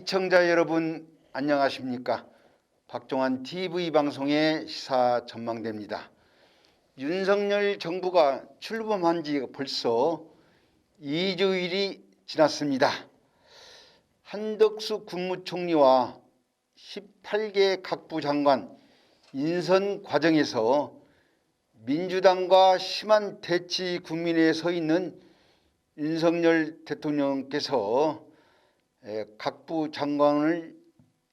시청자 여러분 안녕하십니까? 박종환 TV 방송의 시사 전망대입니다. 윤석열 정부가 출범한 지 벌써 2주일이 지났습니다. 한덕수 국무총리와 18개 각부 장관 인선 과정에서 민주당과 심한 대치 국면에 서 있는 윤석열 대통령께서 각부 장관을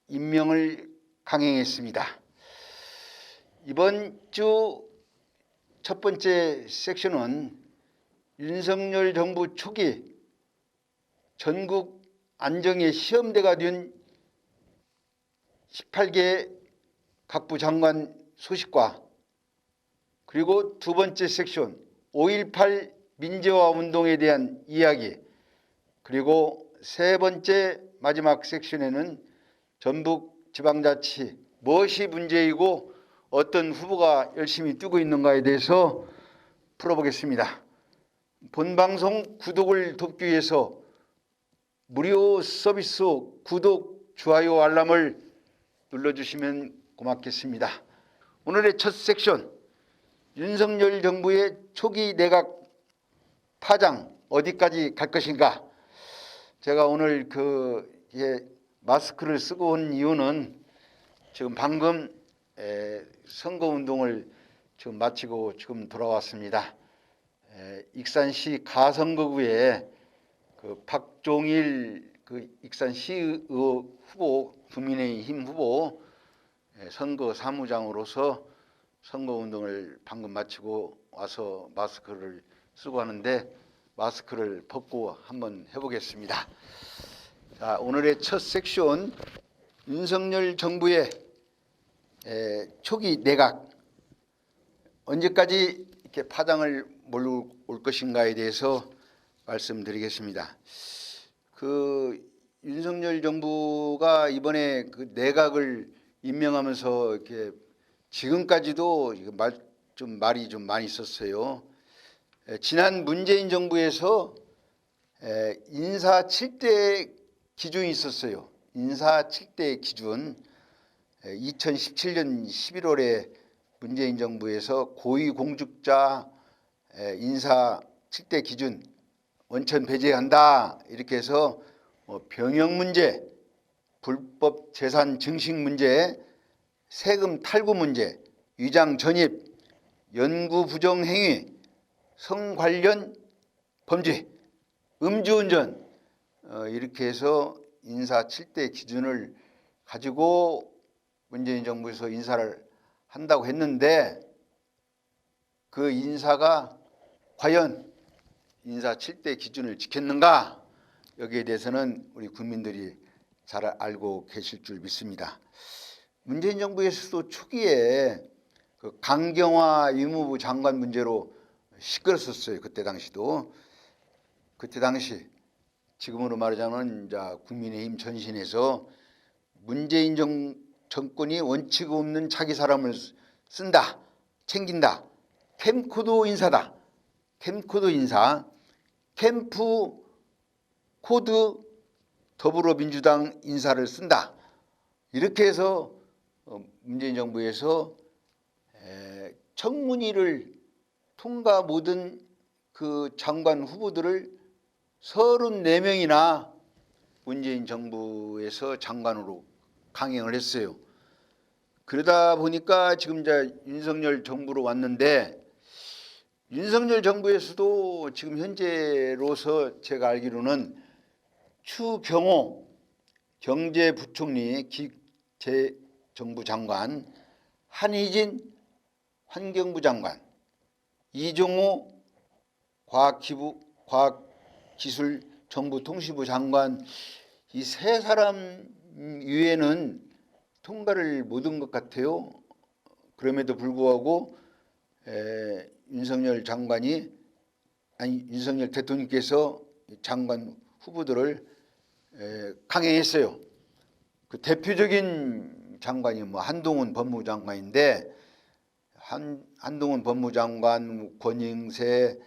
임명을 강행했습니다. 이번 주 첫 번째 섹션은 윤석열 정부 초기 전국 안정의 시험대가 된 18개 각부 장관 소식과 그리고 두 번째 섹션 5.18 민주화 운동에 대한 이야기, 그리고 세 번째 마지막 섹션에는 전북 지방자치 무엇이 문제이고 어떤 후보가 열심히 뛰고 있는가에 대해서 풀어보겠습니다. 본방송 구독을 돕기 위해서 무료 서비스 구독, 좋아요, 알람을 눌러주시면 고맙겠습니다. 오늘의 첫 섹션, 윤석열 정부의 초기 내각 파장 어디까지 갈 것인가. 제가 오늘 마스크를 쓰고 온 이유는 지금 방금 선거운동을 지금 마치고 지금 돌아왔습니다. 익산시 가성거구에 박종일 익산시 후보, 국민의힘 후보 선거 사무장으로서 선거운동을 방금 마치고 와서 마스크를 쓰고 하는데 마스크를 벗고 한번 해보겠습니다. 자, 오늘의 첫 섹션, 윤석열 정부의 초기 내각 언제까지 이렇게 파장을 몰고 올 것인가에 대해서 말씀드리겠습니다. 윤석열 정부가 이번에 내각을 임명하면서 이렇게 지금까지도 말이 좀 많이 있었어요. 지난 문재인 정부에서 인사 7대 기준이 있었어요. 인사 7대 기준. 2017년 11월에 문재인 정부에서 고위공직자 인사 7대 기준 원천 배제한다, 이렇게 해서 병역 문제, 불법 재산 증식 문제, 세금 탈구 문제, 위장 전입, 연구 부정 행위, 성 관련 범죄, 음주운전, 이렇게 해서 인사 7대 기준을 가지고 문재인 정부에서 인사를 한다고 했는데, 그 인사가 과연 인사 7대 기준을 지켰는가, 여기에 대해서는 우리 국민들이 잘 알고 계실 줄 믿습니다. 문재인 정부에서도 초기에 강경화 의무부 장관 문제로 시끄러웠어요. 그때 당시도. 그때 당시 지금으로 말하자면 국민의힘 전신에서 문재인 정권이 원칙 없는 자기 사람을 쓴다, 챙긴다, 캠코더 인사다, 캠코더 인사, 캠프 코드 더불어민주당 인사를 쓴다, 이렇게 해서 문재인 정부에서 청문위를 통과 모든 장관 후보들을 34명이나 문재인 정부에서 장관으로 강행을 했어요. 그러다 보니까 지금 윤석열 정부로 왔는데, 윤석열 정부에서도 지금 현재로서 제가 알기로는 추경호 경제부총리 기재정부 장관, 한희진 환경부 장관, 이종호 과학기술정보통신부 장관, 이 세 사람 이외에는 통과를 못한 것 같아요. 그럼에도 불구하고 윤석열 대통령께서 장관 후보들을 강행했어요. 대표적인 장관이 한동훈 법무장관인데, 한동훈 법무장관, 권영세,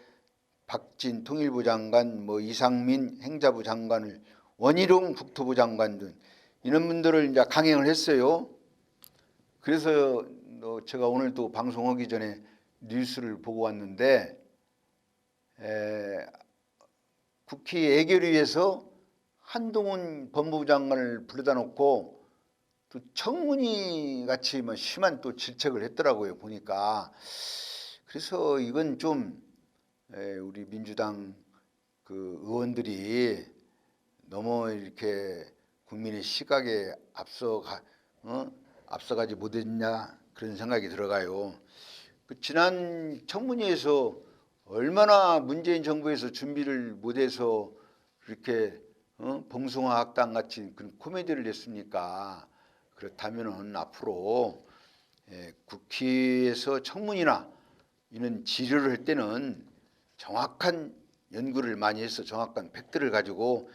박진 통일부 장관, 이상민 행자부 장관을, 원희룡 국토부 장관 등 이런 분들을 이제 강행을 했어요. 그래서 제가 오늘 또 방송하기 전에 뉴스를 보고 왔는데 국회 예결위에서 한동훈 법무부 장관을 불러다 놓고 또 청문회 같이 뭐 심한 또 질책을 했더라고요, 보니까. 그래서 이건 좀 우리 민주당 그 의원들이 너무 이렇게 국민의 시각에 앞서가지 못했냐 그런 생각이 들어가요. 그 지난 청문회에서 얼마나 문재인 정부에서 준비를 못해서 이렇게 봉숭아 학당 같이 그런 코미디를 냈습니까? 그렇다면은 앞으로 국회에서 청문이나 이런 질의를 할 때는 정확한 연구를 많이 해서 정확한 팩트를 가지고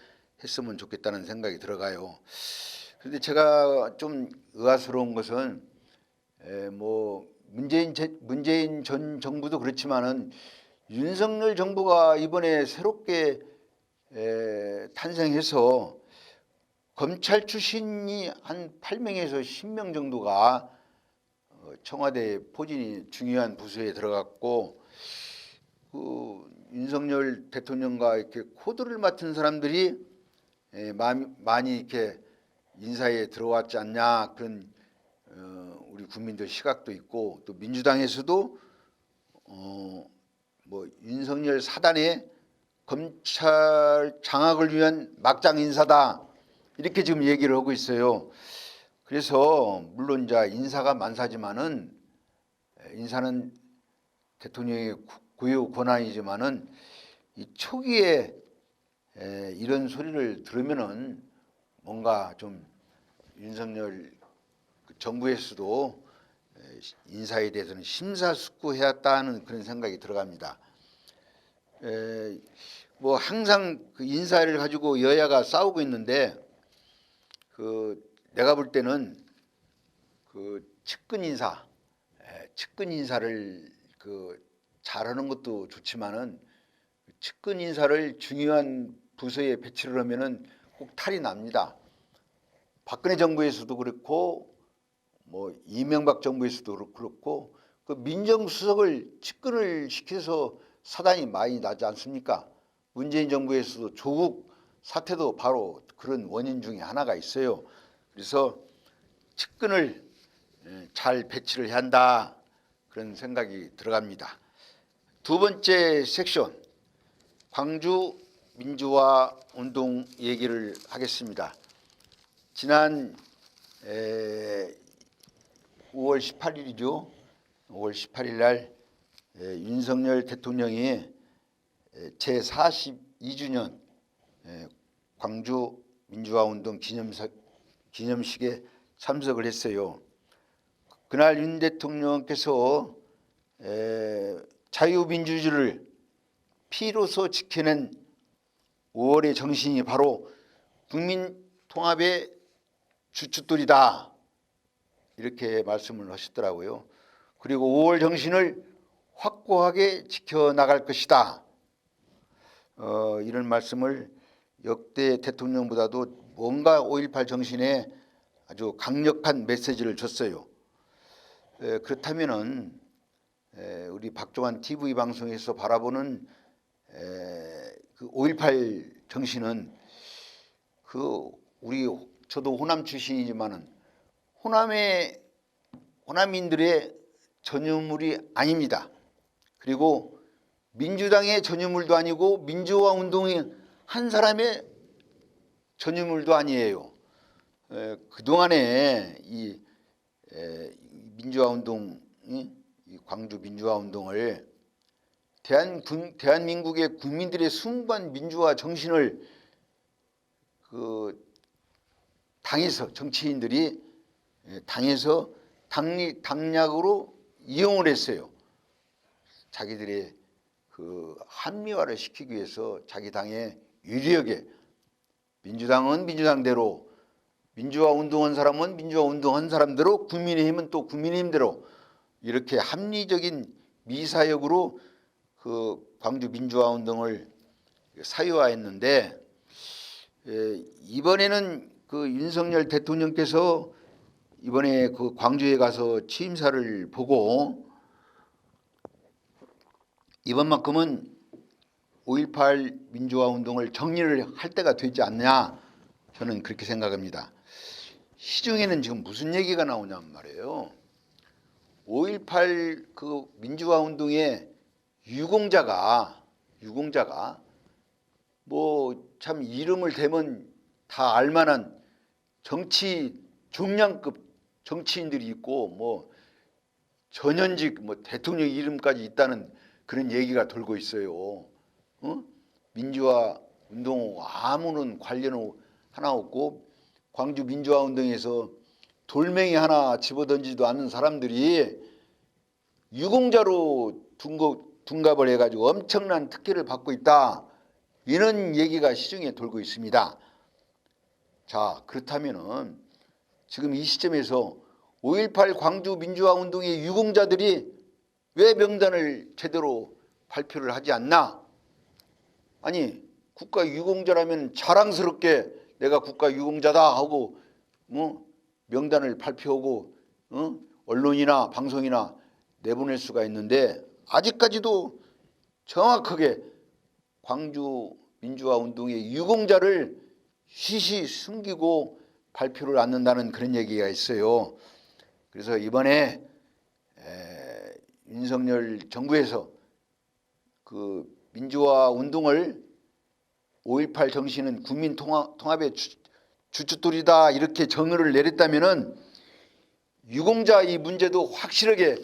했으면 좋겠다는 생각이 들어가요. 그런데 제가 좀 의아스러운 것은 뭐 문재인 전 정부도 그렇지만은 윤석열 정부가 이번에 새롭게 탄생해서 검찰 출신이 한 8명에서 10명 정도가 청와대 포진이 중요한 부서에 들어갔고 그 윤석열 대통령과 이렇게 코드를 맡은 사람들이 많이 이렇게 인사에 들어왔지 않냐 그런 우리 국민들 시각도 있고 또 민주당에서도 뭐 윤석열 사단의 검찰 장악을 위한 막장 인사다 이렇게 지금 얘기를 하고 있어요. 그래서 물론 이제 인사가 만사지만은 인사는 대통령의 고유 권한이지만은 이 초기에 이런 소리를 들으면은 뭔가 좀 윤석열 정부에서도 인사에 대해서는 심사숙고해왔다는 그런 생각이 들어갑니다. 뭐 항상 그 인사를 가지고 여야가 싸우고 있는데 그 내가 볼 때는 그 측근 인사를 그 잘하는 것도 좋지만은 측근 인사를 중요한 부서에 배치를 하면은 꼭 탈이 납니다. 박근혜 정부에서도 그렇고 뭐 이명박 정부에서도 그렇고 그 민정수석을 측근을 시켜서 사단이 많이 나지 않습니까? 문재인 정부에서도 조국 사태도 바로 그런 원인 중에 하나가 있어요. 그래서 측근을 잘 배치를 해야 한다 그런 생각이 들어갑니다. 두 번째 섹션 광주 민주화 운동 얘기를 하겠습니다. 지난 5월 18일이죠. 5월 18일 날 윤석열 대통령이 제42주년 광주 민주화 운동 기념식에 참석을 했어요. 그날 윤 대통령께서 자유민주주의를 피로서 지켜낸 5월의 정신이 바로 국민통합의 주춧돌이다 이렇게 말씀을 하시더라고요. 그리고 5월 정신을 확고하게 지켜나갈 것이다 이런 말씀을 역대 대통령보다도 뭔가 5.18 정신에 아주 강력한 메시지를 줬어요. 그렇다면은 우리 박종환 TV 방송에서 바라보는 그 5.18 정신은 그 저도 호남 출신이지만은 호남인들의 전유물이 아닙니다. 그리고 민주당의 전유물도 아니고 민주화 운동의 한 사람의 전유물도 아니에요. 그동안에 이 민주화 운동, 이 광주 민주화 운동을 대한민국의 국민들의 숭고한 민주화 정신을 그 당에서 정치인들이 당에서 당략으로 이용을 했어요. 자기들의 그 합리화를 시키기 위해서 자기 당의 유리하게 민주당은 민주당대로 민주화 운동한 사람은 민주화 운동한 사람대로 국민의힘은 또 국민의힘대로 이렇게 합리적인 미사역으로 그 광주 민주화 운동을 사유화했는데 이번에는 그 윤석열 대통령께서 이번에 그 광주에 가서 취임사를 보고 이번만큼은 5.18 민주화 운동을 정리를 할 때가 되지 않냐, 저는 그렇게 생각합니다. 시중에는 지금 무슨 얘기가 나오냐면 말이에요. 5.18 그 민주화 운동의 유공자가 뭐 참 이름을 대면 다 알만한 정치 중량급 정치인들이 있고 뭐 전현직 뭐 대통령 이름까지 있다는 그런 얘기가 돌고 있어요. 민주화 운동 아무런 관련 하나 없고 광주 민주화 운동에서 돌멩이 하나 집어던지지도 않는 사람들이 유공자로 둔갑을 해가지고 엄청난 특혜를 받고 있다, 이런 얘기가 시중에 돌고 있습니다. 자, 그렇다면은 지금 이 시점에서 5.18 광주 민주화 운동의 유공자들이 왜 명단을 제대로 발표를 하지 않나? 아니, 국가 유공자라면 자랑스럽게 내가 국가 유공자다 하고 명단을 발표하고 언론이나 방송이나 내보낼 수가 있는데, 아직까지도 정확하게 광주 민주화 운동의 유공자를 쉬쉬 숨기고 발표를 않는다는 그런 얘기가 있어요. 그래서 이번에 윤석열 정부에서 그 민주화 운동을 5.18 정신은 국민 통합의 주춧돌이다 이렇게 정의를 내렸다면은 유공자 이 문제도 확실하게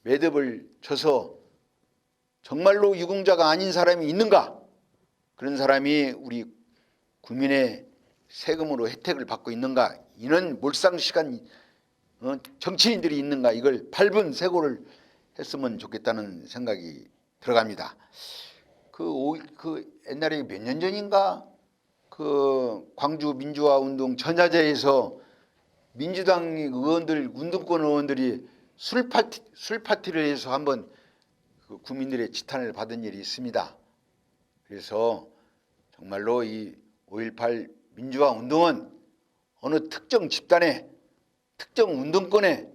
매듭을 쳐서 정말로 유공자가 아닌 사람이 있는가, 그런 사람이 우리 국민의 세금으로 혜택을 받고 있는가, 이런 몰상식한 정치인들이 있는가, 이걸 밟은 세고를 했으면 좋겠다는 생각이 들어갑니다. 그 옛날에 몇 년 전인가 그 광주 민주화 운동 전야제에서 민주당 의원들, 운동권 의원들이 술 파티를 해서 한번 그 국민들의 지탄을 받은 일이 있습니다. 그래서 정말로 이 5.18 민주화 운동은 어느 특정 집단의 특정 운동권의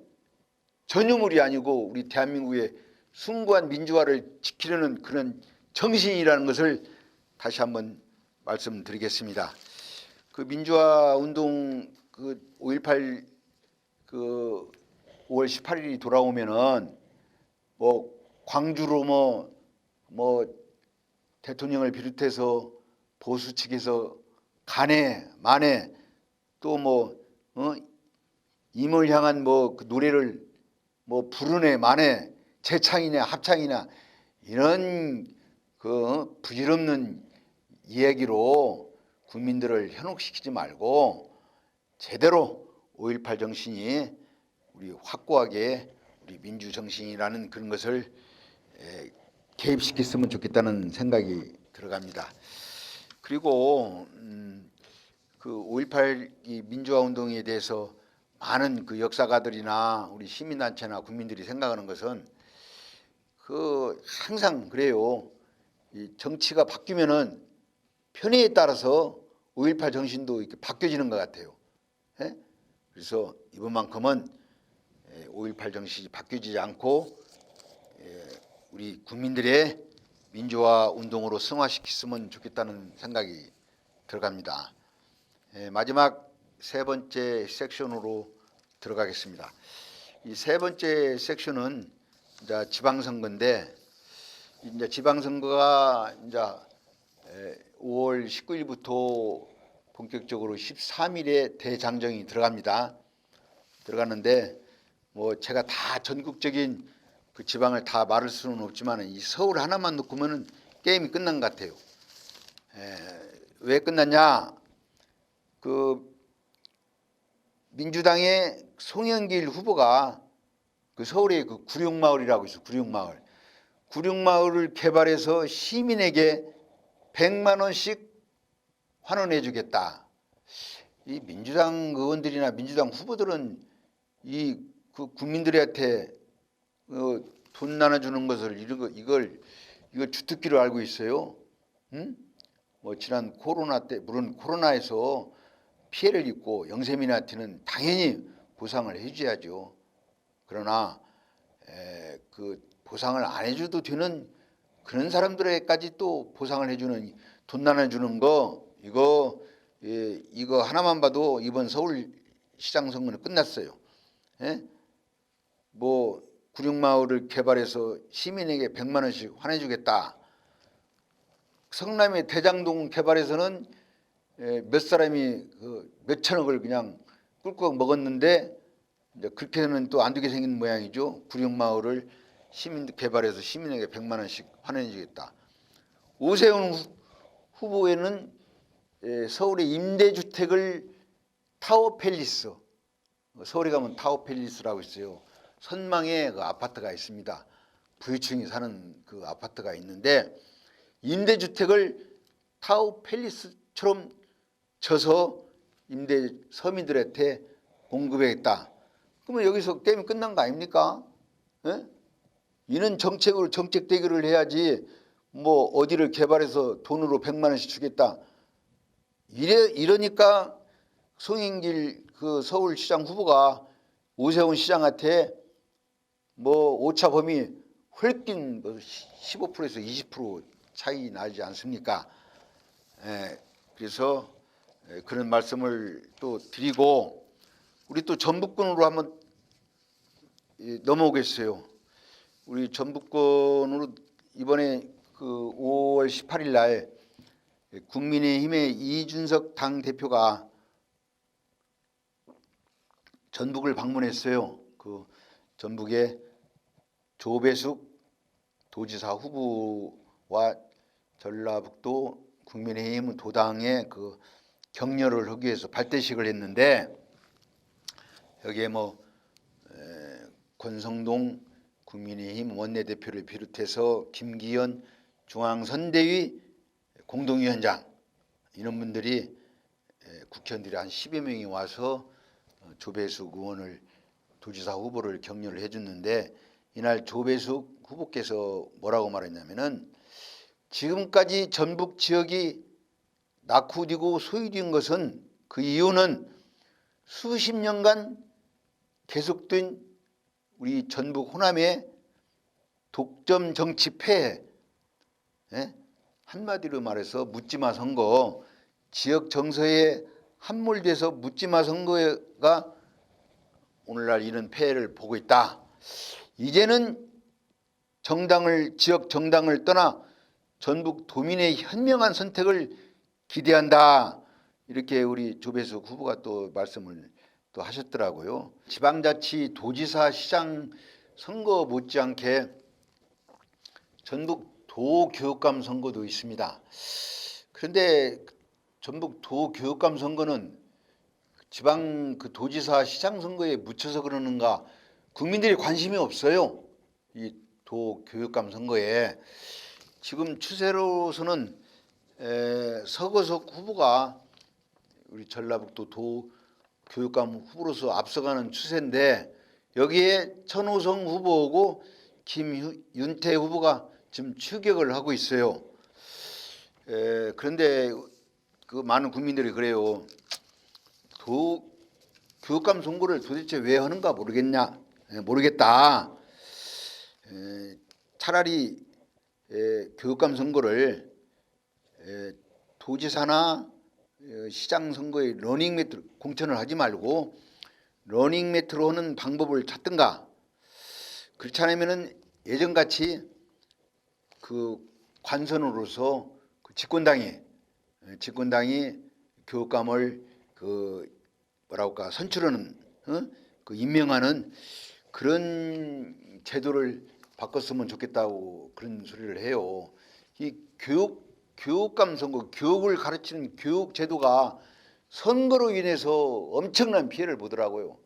전유물이 아니고 우리 대한민국의 숭고한 민주화를 지키려는 그런 정신이라는 것을 다시 한번 말씀드리겠습니다. 그 민주화 운동 그 5.18 그 5월 18일이 돌아오면은 뭐 광주로 뭐 대통령을 비롯해서 보수 측에서 간에 만에 또 임을 향한 그 노래를 부르네 마네 재창이냐 합창이냐 이런 그 부질없는 이야기로 국민들을 현혹시키지 말고 제대로 5.18 정신이 우리 확고하게 우리 민주 정신이라는 그런 것을 개입시켰으면 좋겠다는 생각이 들어갑니다. 그리고 그 5.18 이 민주화 운동에 대해서 많은 그 역사가들이나 우리 시민단체나 국민들이 생각하는 것은 그 항상 그래요. 이 정치가 바뀌면은 편의에 따라서 5.18 정신도 이렇게 바뀌어지는 것 같아요. 예? 그래서 이번만큼은 5.18 정신이 바뀌어지지 않고 우리 국민들의 민주화 운동으로 승화시켰으면 좋겠다는 생각이 들어갑니다. 마지막 세 번째 섹션으로 들어가겠습니다. 이 세 번째 섹션은 이제 지방선거인데, 이제 지방선거가 이제 5월 19일부터 본격적으로 13일에 대장정이 들어가는데 제가 다 전국적인 그 지방을 다 말할 수는 없지만 이 서울 하나만 놓고면은 게임이 끝난 것 같아요. 왜 끝났냐? 그 민주당의 송영길 후보가 그 서울에 그 구룡마을이라고 있어. 구룡마을을 개발해서 시민에게 100만 원씩 환원해 주겠다. 이 민주당 의원들이나 민주당 후보들은 그 국민들한테 돈 나눠주는 것을 이걸 주특기로 알고 있어요. 응? 지난 코로나 때, 물론 코로나에서 피해를 입고 영세민한테는 당연히 보상을 해줘야죠. 그러나 그 보상을 안 해줘도 되는 그런 사람들에게까지 또 보상을 해주는, 돈 나눠주는 거, 이거 하나만 봐도 이번 서울시장 선거는 끝났어요. 예? 뭐 구룡마을을 개발해서 시민에게 100만 원씩 환해주겠다. 성남의 대장동 개발에서는 몇 사람이 몇 천억을 그냥 꿀꺽 먹었는데, 이제 그렇게는 또 안 되게 생긴 모양이죠. 구룡마을을 시민 개발해서 시민에게 100만 원씩 환원해주겠다. 오세훈 후보에는 서울의 임대주택을 타워팰리스, 서울에 가면 타워팰리스라고 있어요. 선망에 그 아파트가 있습니다. 부유층이 사는 그 아파트가 있는데 임대주택을 타워팰리스처럼 쳐서 임대 서민들한테 공급했다. 그러면 여기서 게임이 끝난 거 아닙니까? 예? 이는 정책으로 정책 대결을 해야지 뭐 어디를 개발해서 돈으로 100만 원씩 주겠다. 이러니까 송영길 그 서울시장 후보가 오세훈 시장한테 뭐 오차 범위 훨씬 15%에서 20% 차이 나지 않습니까? 그래서 그런 말씀을 또 드리고, 우리 또 전북권으로 한번 넘어오겠어요. 우리 전북권으로 이번에 그 5월 18일 날 국민의힘의 이준석 당대표가 전북을 방문했어요. 그 전북의 조배숙 도지사 후보와 전라북도 국민의힘 도당의 그 격려를 하기 위해서 발대식을 했는데, 여기에 뭐 권성동 국민의힘 원내대표를 비롯해서 김기현 중앙선대위 공동위원장, 이런 분들이 국회의원들이 한 10여 명이 와서 조배숙 의원을, 도지사 후보를 격려를 해줬는데, 이날 조배숙 후보께서 뭐라고 말했냐면은, 지금까지 전북 지역이 낙후되고 소외된 것은, 그 이유는 수십 년간 계속된 우리 전북 호남의 독점 정치 폐해, 한마디로 말해서 묻지마 선거, 지역 정서에 함몰돼서 묻지마 선거가 오늘날 이런 폐해를 보고 있다. 이제는 지역 정당을 떠나 전북 도민의 현명한 선택을 기대한다. 이렇게 우리 조배숙 후보가 또 말씀을 또 하셨더라고요. 지방자치 도지사 시장 선거 못지않게 전북 도교육감 선거도 있습니다. 그런데 전북 도교육감 선거는 지방 그 도지사 시장 선거에 묻혀서 그러는가, 국민들이 관심이 없어요. 이 도교육감 선거에. 지금 추세로서는 서거석 후보가 우리 전라북도 도교육감 후보로서 앞서가는 추세인데, 여기에 천호성 후보하고 김윤태 후보가 지금 추격을 하고 있어요. 그런데 그 많은 국민들이 그래요. 교육감 선거를 도대체 왜 하는가 모르겠다. 차라리 교육감 선거를 도지사나 시장 선거에 러닝매트 공천을 하지 말고 러닝매트로 하는 방법을 찾든가, 그렇지 않으면은 예전같이 그 관선으로서 그 집권당이 교육감을 그 뭐랄까 선출하는, 그 임명하는 그런 제도를 바꿨으면 좋겠다고 그런 소리를 해요. 이 교육감 선거, 교육을 가르치는 교육 제도가 선거로 인해서 엄청난 피해를 보더라고요.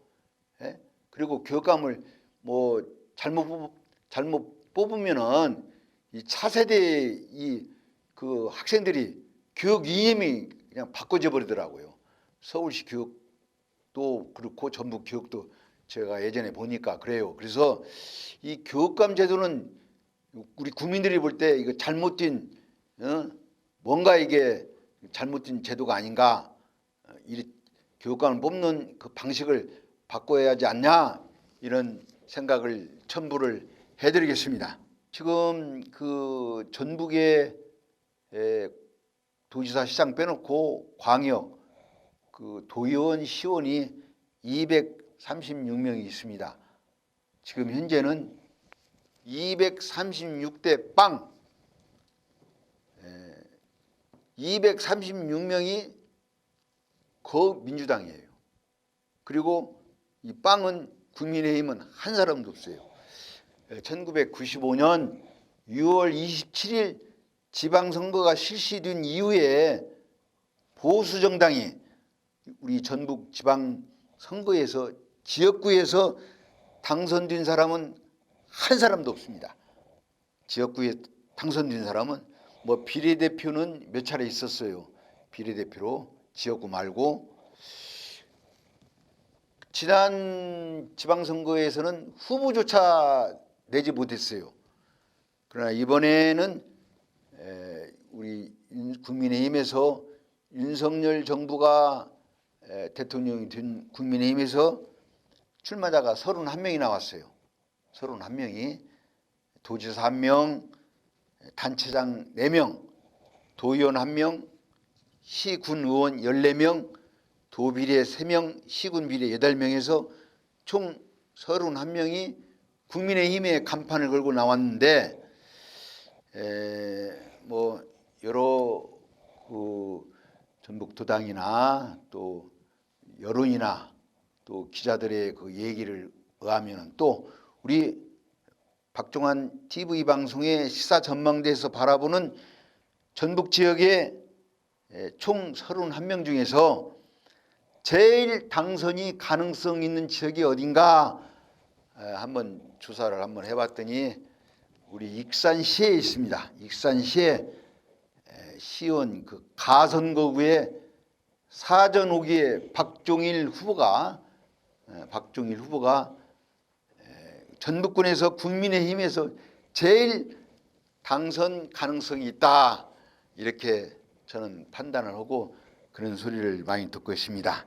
그리고 교육감을 뭐 잘못 뽑으면은 이 차세대 그 학생들이 교육 이념이 그냥 바꿔져 버리더라고요. 서울시 교육도 그렇고 전북 교육도 제가 예전에 보니까 그래요. 그래서 이 교육감 제도는 우리 국민들이 볼 때 이거 잘못된, 뭔가 이게 잘못된 제도가 아닌가, 교육감을 뽑는 그 방식을 바꿔야 하지 않냐, 이런 생각을 첨부를 해드리겠습니다. 지금 그 전북의 도지사, 시장 빼놓고 광역 그 도의원, 시원이 236명이 있습니다. 지금 현재는 236대 빵, 236명이 거민주당이에요. 그리고 이 빵은 국민의힘은 한 사람도 없어요. 1995년 6월 27일 지방선거가 실시된 이후에 보수 정당이 우리 전북 지방선거에서 지역구에서 당선된 사람은 한 사람도 없습니다. 지역구에 당선된 사람은 뭐 비례대표는 몇 차례 있었어요. 비례대표로 지역구 말고. 지난 지방선거에서는 후보조차 내지 못했어요. 그러나 이번에는 우리 국민의힘에서 윤석열 정부가 대통령이 된 국민의힘에서 출마자가 31명이 나왔어요. 31명이 도지사 1명, 단체장 4명, 도의원 1명, 시군 의원 14명, 도비례 3명, 시군 비례 8명에서 총 31명이 국민의힘에 간판을 걸고 나왔는데 뭐 여러 그 전북도당이나 또 여론이나 또 기자들의 그 얘기를 의하면 또 우리 박종환 TV 방송의 시사 전망대에서 바라보는 전북 지역의 총 31명 중에서 제일 당선이 가능성 있는 지역이 어딘가 한번 조사를 한번 해봤더니 우리 익산시에 있습니다. 익산시에 시의원 그 가선거구에 사전 5기의 박종일 후보가 전북권에서 국민의힘에서 제일 당선 가능성이 있다, 이렇게 저는 판단을 하고 그런 소리를 많이 듣고 있습니다.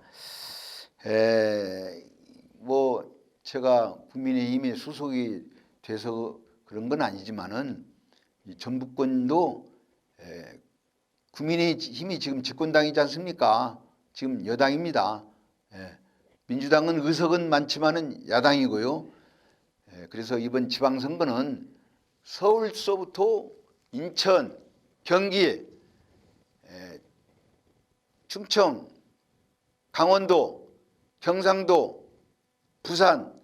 뭐 제가 국민의힘에 소속이 돼서 그런 건 아니지만은 이 전북권도 국민의힘이 지금 집권당이지 않습니까? 지금 여당입니다. 민주당은 의석은 많지만은 야당이고요. 그래서 이번 지방선거는 서울서부터 인천, 경기, 충청, 강원도, 경상도, 부산,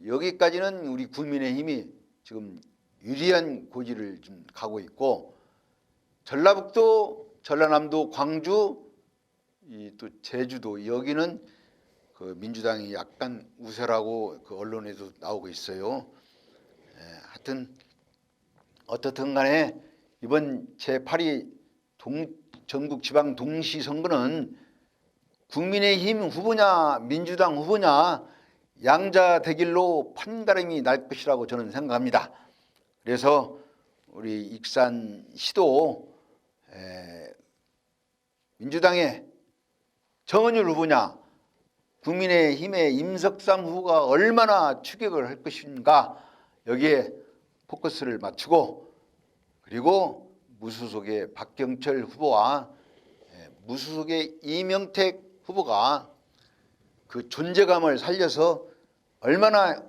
여기까지는 우리 국민의힘이 지금 유리한 고지를 좀 가고 있고, 전라북도, 전라남도, 광주, 또 제주도, 여기는 그 민주당이 약간 우세라고 그 언론에도 나오고 있어요. 하여튼 어떻든 간에 이번 제8위 전국 지방 동시 선거는 국민의힘 후보냐 민주당 후보냐 양자 대결로 판가름이 날 것이라고 저는 생각합니다. 그래서 우리 익산시도 민주당의 정은율 후보냐 국민의힘의 임석삼 후보가 얼마나 추격을 할 것인가, 여기에 포커스를 맞추고, 그리고 무소속의 박경철 후보와 무소속의 이명택 후보가 그 존재감을 살려서 얼마나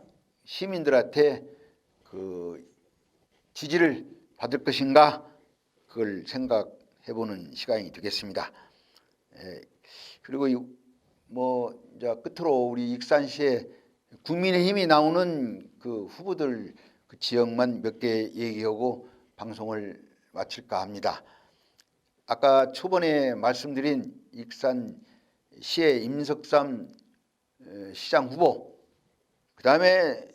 시민들한테 그 지지를 받을 것인가, 그걸 생각해보는 시간이 되겠습니다. 그리고 뭐 이제 끝으로 우리 익산시에 국민의힘이 나오는 그 후보들 그 지역만 몇 개 얘기하고 방송을 마칠까 합니다. 아까 초반에 말씀드린 익산시의 임석삼 시장 후보, 그 다음에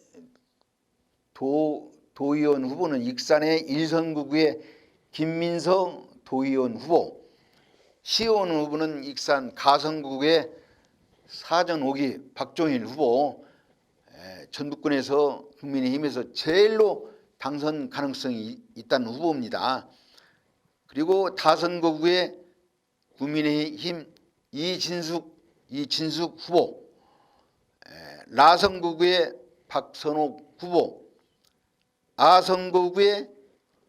도의원 후보는 익산의 일선구구의 김민성 도의원 후보, 시의원 후보는 익산 가선구구의 사전 5기 박종일 후보, 전북권에서 국민의힘에서 제일로 당선 가능성이 있다는 후보입니다. 그리고 다선거구의 국민의힘 이진숙 이진숙 후보, 라선거구의 박선옥 후보, 아선거구의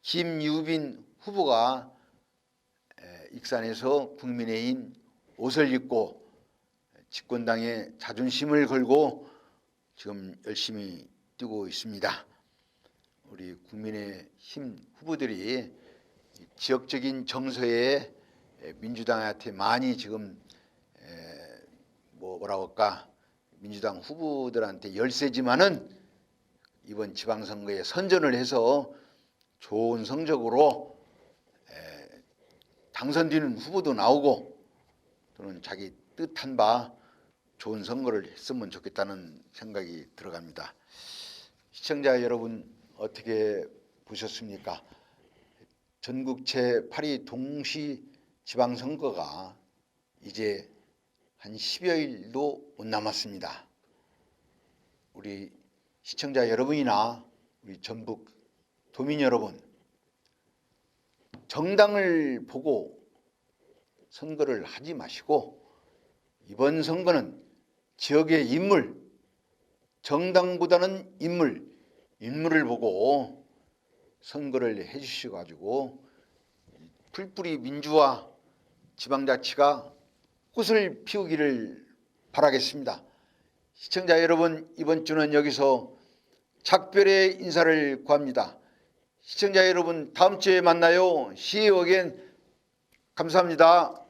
김유빈 후보가 익산에서 국민의힘 옷을 입고 집권당의 자존심을 걸고 지금 열심히 뛰고 있습니다. 우리 국민의힘 후보들이 지역적인 정서에 민주당한테 많이 지금 뭐라고 할까, 민주당 후보들한테 열세지만은 이번 지방선거에 선전을 해서 좋은 성적으로 당선되는 후보도 나오고 또는 자기 뜻한 바 좋은 선거를 했으면 좋겠다는 생각이 들어갑니다. 시청자 여러분 어떻게 보셨습니까? 전국 제8위 동시 지방선거가 이제 한 10여일도 못 남았습니다. 우리 시청자 여러분이나 우리 전북 도민 여러분, 정당을 보고 선거를 하지 마시고 이번 선거는 지역의 인물, 정당보다는 인물을 보고 선거를 해주셔가지고 풀뿌리 민주화 지방자치가 꽃을 피우기를 바라겠습니다. 시청자 여러분, 이번 주는 여기서 작별의 인사를 구합니다. 시청자 여러분, 다음 주에 만나요. See you again. 감사합니다.